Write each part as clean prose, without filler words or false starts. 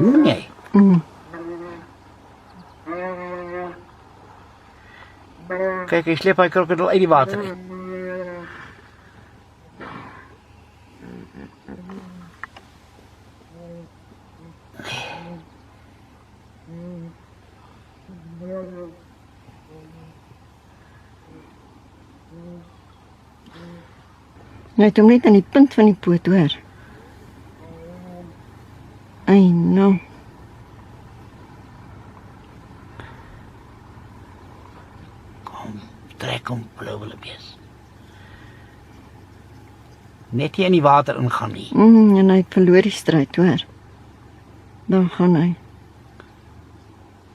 Nee. Kijk, ik sleep mijn krokodil uit die water uit. Jy het hom net aan die punt van die poot, hoor. Ai, nou. Kom, trek hom, blauwe bees. Net nie in die water ingaan nie. En hy het verloor die stryd, hoor. Dan gaan hy.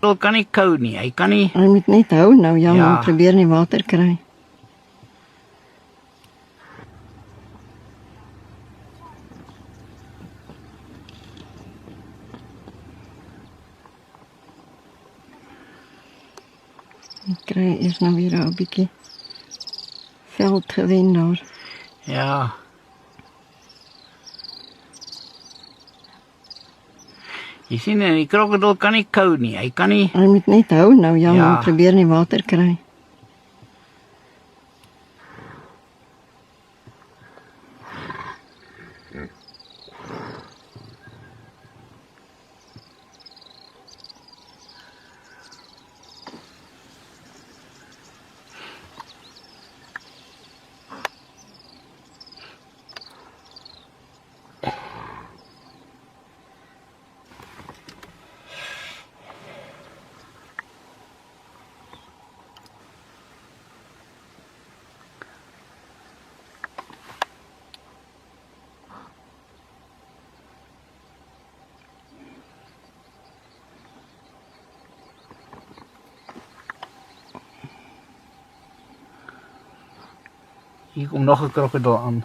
Hy kan nie kou nie, hy kan nie... Hy moet net hou nou, ja, Ja. en probeer in die water kry. Ek kry eers nou weer 'n bietjie veld gewen daar. Ja. Jy sien, die krokodil kan nie kou nie, hy kan nie... Hy moet net hou nou, ja, Ja. en probeer in die water kry. Hier kom nog 'n krokodil aan.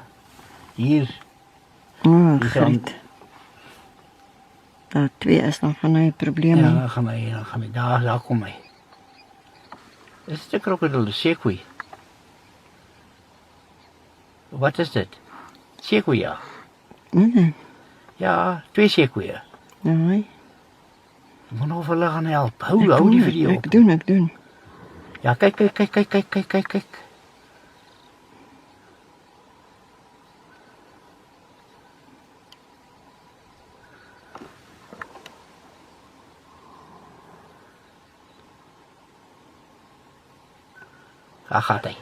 Hier. Oh, Die gaan- griet. Daar twee is dan gaan hy 'n probleem Ja, hê. dan gaan hy. Daar kom hy. Is dit 'n krokodil, 'n seekoei? Wat is dit? Seekoei, ja. Nee, Ja, 2 seekoeie. nee. Ek moet nog of hulle gaan help. Hou die video op. Ek doen. Ja, kyk. Daar gaat hy.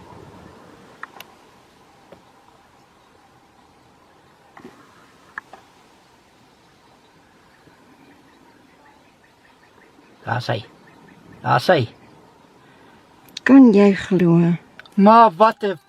Daar is hy. Kan jy glo? Maar wat 'n